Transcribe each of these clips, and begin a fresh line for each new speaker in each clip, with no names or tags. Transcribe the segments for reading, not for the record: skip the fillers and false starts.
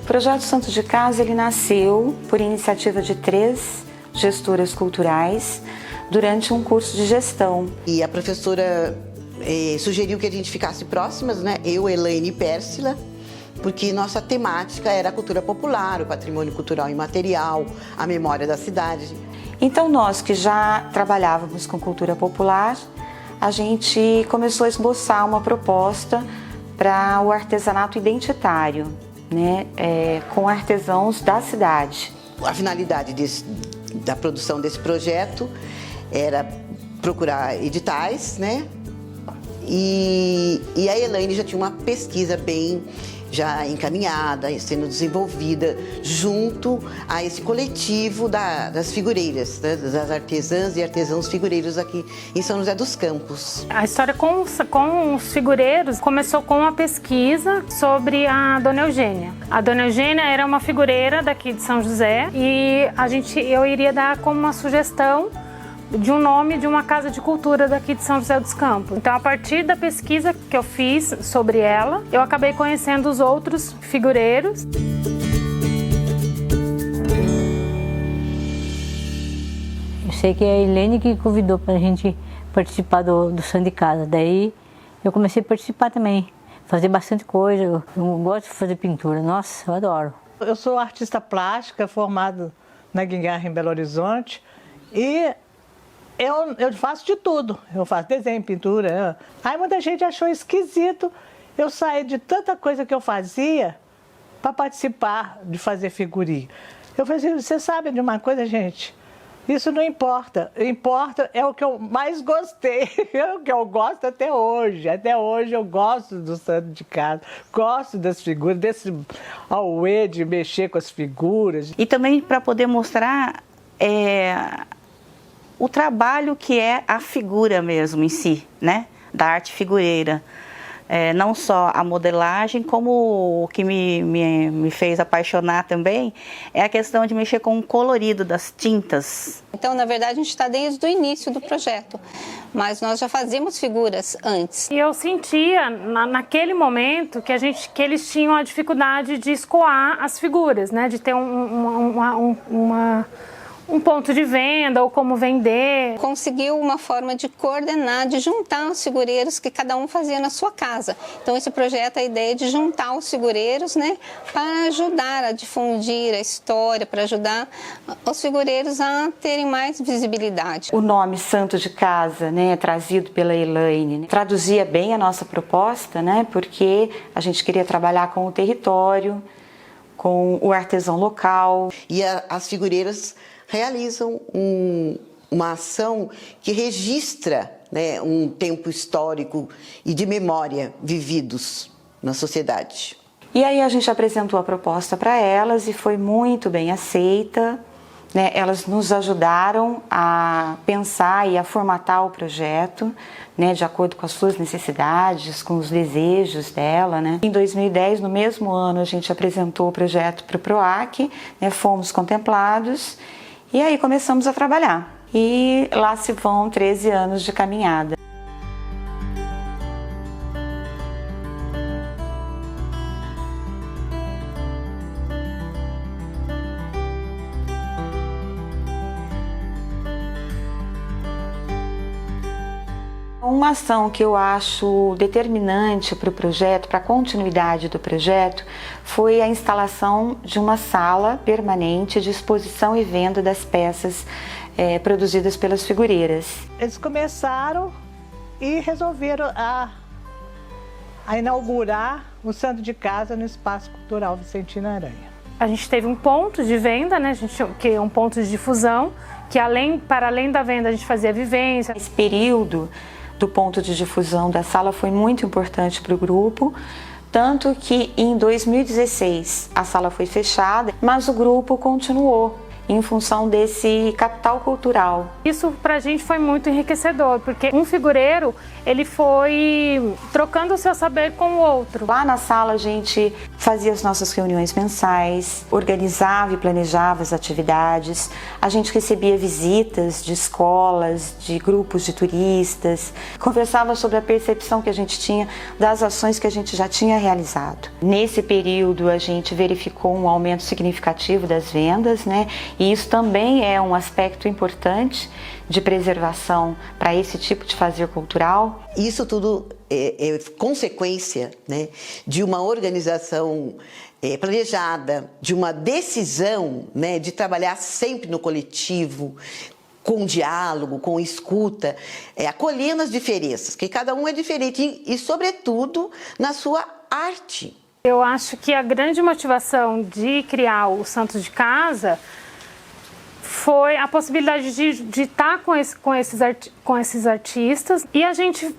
projeto Santo de Casa ele nasceu por iniciativa de 3 gestoras culturais durante um curso de gestão.
E a professora sugeriu que a gente ficasse próximas, né? Eu, Elaine e Pérsila, porque nossa temática era a cultura popular, o patrimônio cultural imaterial, a memória da cidade.
Então nós que já trabalhávamos com cultura popular, a gente começou a esboçar uma proposta para o artesanato identitário, né? Com artesãos da cidade.
A finalidade da produção desse projeto era procurar editais, né? E a Elaine já tinha uma pesquisa bem já encaminhada, sendo desenvolvida junto a esse coletivo das figureiras, né? Das artesãs e artesãos figureiros aqui em São José dos Campos.
A história com os figureiros começou com uma pesquisa sobre a Dona Eugênia. A Dona Eugênia era uma figureira daqui de São José e eu iria dar como uma sugestão de um nome de uma casa de cultura daqui de São José dos Campos. Então, a partir da pesquisa que eu fiz sobre ela, eu acabei conhecendo os outros figureiros.
Eu sei que é a Helene que convidou para a gente participar do Santo de Casa. Daí, eu comecei a participar também, fazer bastante coisa. Eu gosto de fazer pintura, nossa, eu adoro.
Eu sou artista plástica, formado na Guingarra, em Belo Horizonte, e eu faço de tudo, eu faço desenho, pintura. Aí muita gente achou esquisito eu sair de tanta coisa que eu fazia para participar de fazer figurinha. Eu falei assim, você sabe de uma coisa, gente? Isso não importa, importa é o que eu mais gostei, é o que eu gosto até hoje. Até hoje eu gosto do Santo de Casa, gosto das figuras, desse auê de mexer com as figuras.
E também para poder mostrar o trabalho que é a figura mesmo em si, né? Da arte figureira. Não só a modelagem, como o que me fez apaixonar também é a questão de mexer com o colorido das tintas.
Então, na verdade, a gente está desde o início do projeto, mas nós já fazíamos figuras antes.
E eu sentia, naquele momento, que eles tinham a dificuldade de escoar as figuras, né? De ter um ponto de venda ou como vender.
Conseguiu uma forma de coordenar, de juntar os figureiros que cada um fazia na sua casa. Então esse projeto, a ideia é de juntar os figureiros, né, para ajudar a difundir a história, para ajudar os figureiros a terem mais visibilidade.
O nome Santo de Casa, né, trazido pela Elaine, né, traduzia bem a nossa proposta, né, porque a gente queria trabalhar com o território, com o artesão local.
E as figureiras realizam uma ação que registra, né, um tempo histórico e de memória vividos na sociedade.
E aí a gente apresentou a proposta para elas e foi muito bem aceita, né? Elas nos ajudaram a pensar e a formatar o projeto, né, de acordo com as suas necessidades, com os desejos dela, né? Em 2010, no mesmo ano, a gente apresentou o projeto para o PROAC, né, fomos contemplados. E aí começamos a trabalhar. E lá se vão 13 anos de caminhada. Uma ação que eu acho determinante para o projeto, para a continuidade do projeto, foi a instalação de uma sala permanente de exposição e venda das peças produzidas pelas figureiras.
Eles começaram e resolveram a inaugurar o Santo de Casa no Espaço Cultural Vicentina Aranha.
A gente teve um ponto de venda, né? Que é um ponto de difusão, que para além da venda a gente fazia vivência.
Esse período do ponto de difusão da sala foi muito importante para o grupo, tanto que em 2016 a sala foi fechada, mas o grupo continuou. em função desse capital cultural.
Isso pra gente foi muito enriquecedor, porque um figureiro, ele foi trocando o seu saber com o outro.
Lá na sala a gente fazia as nossas reuniões mensais, organizava e planejava as atividades, a gente recebia visitas de escolas, de grupos de turistas, conversava sobre a percepção que a gente tinha das ações que a gente já tinha realizado. Nesse período a gente verificou um aumento significativo das vendas, né? E isso também é um aspecto importante de preservação para esse tipo de fazer cultural.
Isso tudo é consequência, né, de uma organização planejada, de uma decisão, né, de trabalhar sempre no coletivo, com diálogo, com escuta, acolhendo as diferenças, que cada um é diferente e sobretudo, na sua arte.
Eu acho que a grande motivação de criar o Santos de Casa foi a possibilidade de estar com esses artistas e a gente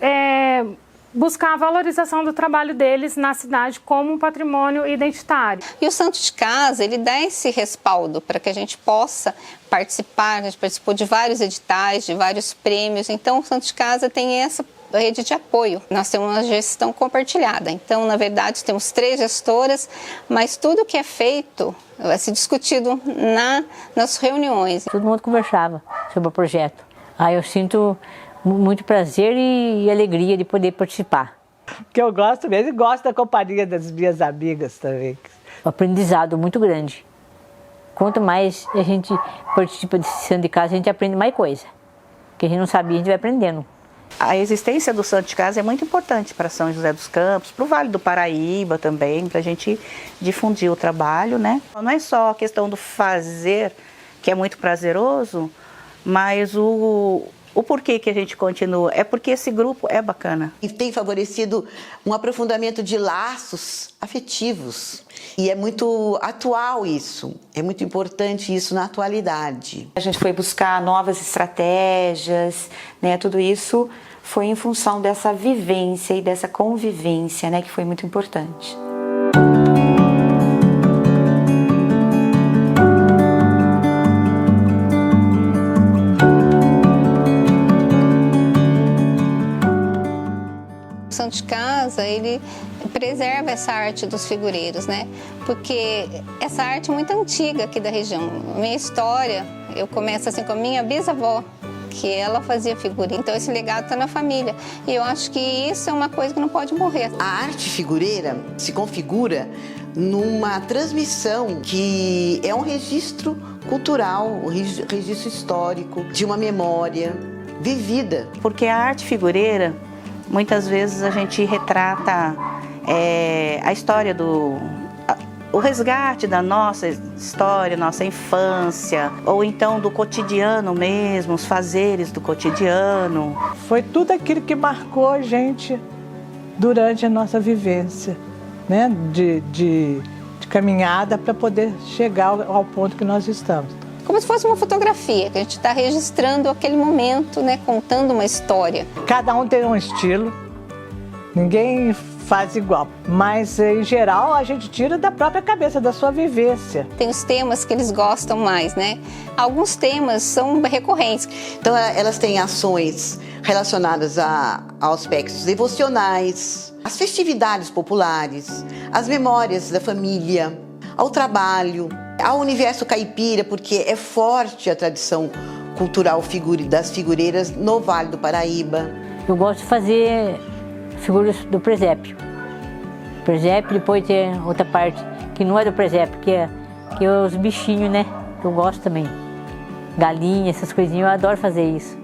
buscar a valorização do trabalho deles na cidade como um patrimônio identitário.
E o Santos de Casa, ele dá esse respaldo para que a gente possa participar. A gente participou de vários editais, de vários prêmios, então o Santos de Casa tem essa rede de apoio. Nós temos uma gestão compartilhada, então na verdade temos 3 gestoras, mas tudo que é feito vai ser discutido nas reuniões.
Todo mundo conversava sobre o projeto. Aí eu sinto muito prazer e alegria de poder participar.
Que eu gosto mesmo e gosto da companhia das minhas amigas também.
Um aprendizado muito grande. Quanto mais a gente participa desse Santo de Casa, a gente aprende mais coisa. Que a gente não sabia, a gente vai aprendendo.
A existência do Santo de Casa é muito importante para São José dos Campos, para o Vale do Paraíba também, para a gente difundir o trabalho, né? Não é só a questão do fazer, que é muito prazeroso, mas o porquê que a gente continua é porque esse grupo é bacana.
E tem favorecido um aprofundamento de laços afetivos. E é muito atual isso, é muito importante isso na atualidade.
A gente foi buscar novas estratégias, né? Tudo isso foi em função dessa vivência e dessa convivência, né? Que foi muito importante.
O Santo de Casa, ele preserva essa arte dos figureiros, né? Porque essa arte é muito antiga aqui da região. Minha história, eu começo assim com a minha bisavó, que ela fazia figura. Então esse legado está na família. E eu acho que isso é uma coisa que não pode morrer.
A arte figureira se configura numa transmissão que é um registro cultural, um registro histórico, de uma memória vivida.
Porque a arte figureira, muitas vezes a gente retrata a história o resgate da nossa história, nossa infância, ou então do cotidiano mesmo, os fazeres do cotidiano.
Foi tudo aquilo que marcou a gente durante a nossa vivência, né? De caminhada para poder chegar ao ponto que nós estamos.
Como se fosse uma fotografia, que a gente está registrando aquele momento, né? Contando uma história.
Cada um tem um estilo, ninguém faz igual, mas em geral a gente tira da própria cabeça, da sua vivência.
Tem os temas que eles gostam mais, né? Alguns temas são recorrentes.
Então elas têm ações relacionadas a aspectos devocionais, às festividades populares, às memórias da família, ao trabalho, ao universo caipira, porque é forte a tradição cultural das figureiras no Vale do Paraíba.
Eu gosto de fazer figuras do presépio. Presépio, depois tem outra parte que não é do presépio, que é os bichinhos, né? Eu gosto também. Galinha, essas coisinhas, eu adoro fazer isso.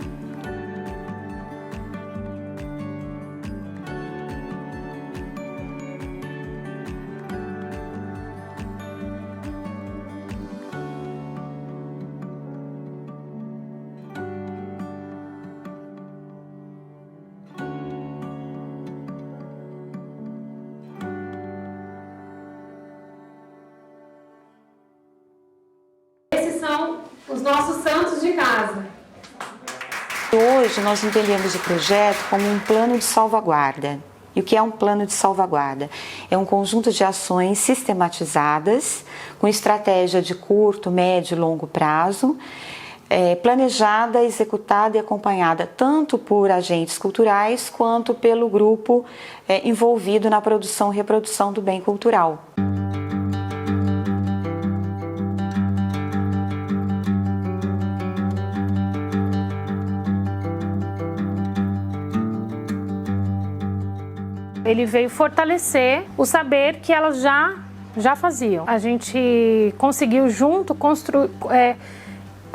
Os nossos santos de casa.
Hoje nós entendemos o projeto como um plano de salvaguarda, E o que é um plano de salvaguarda? É um conjunto de ações sistematizadas, com estratégia de curto, médio e longo prazo, planejada, executada e acompanhada tanto por agentes culturais quanto pelo grupo envolvido na produção e reprodução do bem cultural.
Ele veio fortalecer o saber que elas já faziam. A gente conseguiu junto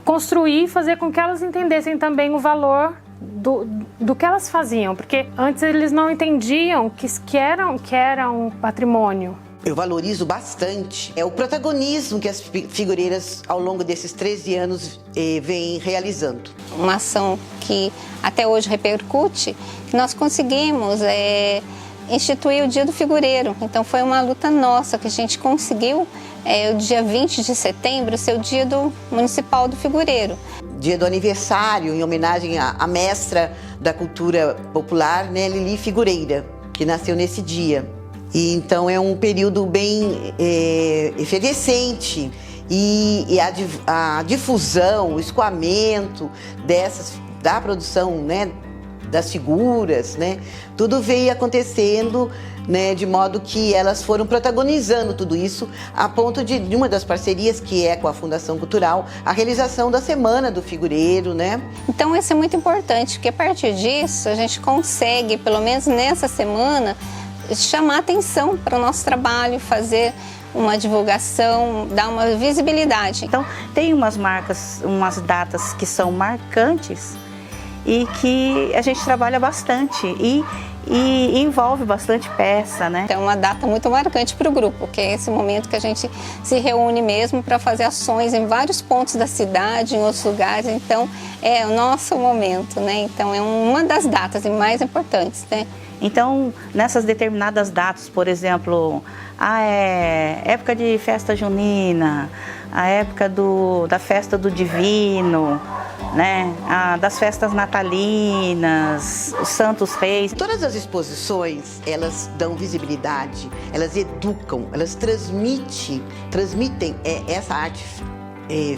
construir e fazer com que elas entendessem também o valor do que elas faziam, porque antes eles não entendiam que era um patrimônio.
Eu valorizo bastante o protagonismo que as figureiras ao longo desses 13 anos vêm realizando.
Uma ação que até hoje repercute, que nós conseguimos instituir o Dia do Figureiro. Então foi uma luta nossa que a gente conseguiu o dia 20 de setembro ser o Dia Municipal do Figureiro.
Dia do aniversário, em homenagem à mestra da cultura popular, né, Lili Figureira, que nasceu nesse dia. E então é um período bem efervescente e a difusão, o escoamento da produção, né, das figuras, né, tudo veio acontecendo, né, de modo que elas foram protagonizando tudo isso, a ponto de uma das parcerias, que é com a Fundação Cultural, a realização da Semana do Figureiro, né?
Então isso é muito importante, porque a partir disso a gente consegue, pelo menos nessa semana, chamar atenção para o nosso trabalho, fazer uma divulgação, dar uma visibilidade.
Então tem umas marcas, umas datas que são marcantes e que a gente trabalha bastante e envolve bastante peça, né?
É uma data muito marcante para o grupo, que é esse momento que a gente se reúne mesmo para fazer ações em vários pontos da cidade, em outros lugares. Então é o nosso momento, né? Então é uma das datas mais importantes, né?
Então, nessas determinadas datas, por exemplo, época de festa junina, a época da festa do Divino, né? Das festas natalinas, os Santos Reis.
Todas as exposições, elas dão visibilidade, elas educam, elas transmitem essa arte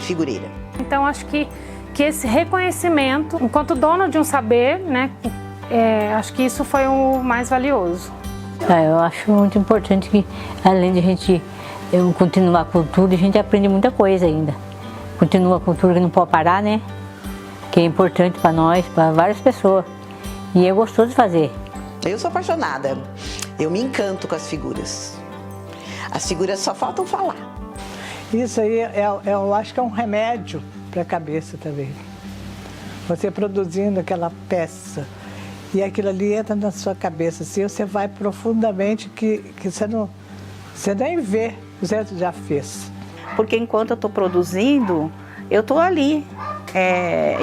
figureira.
Então, acho que esse reconhecimento, enquanto dono de um saber, né? Acho que isso foi o mais valioso.
Eu acho muito importante que, além de a gente continuar a cultura, a gente aprende muita coisa ainda. Continua a cultura que não pode parar, né? Que é importante para nós, para várias pessoas. E é gostoso de fazer.
Eu sou apaixonada. Eu me encanto com as figuras. As figuras só faltam falar.
Isso aí, eu acho que é um remédio para a cabeça também. Você produzindo aquela peça. E aquilo ali entra na sua cabeça, assim, você vai profundamente que você nem vê, você já fez.
Porque enquanto eu estou produzindo, eu estou ali,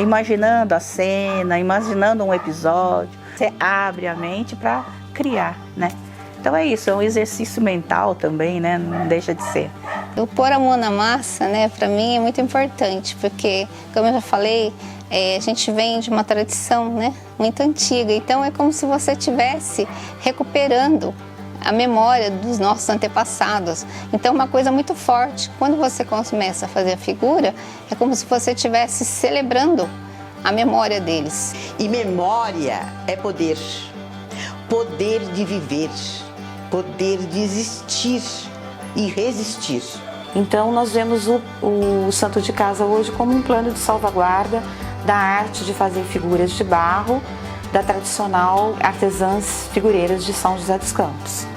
imaginando a cena, imaginando um episódio. Você abre a mente para criar, né? Então é isso, é um exercício mental também, né? Não deixa de ser.
Eu pôr a mão na massa, né, para mim é muito importante, porque, como eu já falei, a gente vem de uma tradição, né, muito antiga, então é como se você estivesse recuperando a memória dos nossos antepassados. Então é uma coisa muito forte. Quando você começa a fazer a figura, é como se você estivesse celebrando a memória deles.
E memória é poder. Poder de viver, poder de existir e resistir.
Então nós vemos o Santo de Casa hoje como um plano de salvaguarda da arte de fazer figuras de barro, da tradicional artesãs figureiras de São José dos Campos.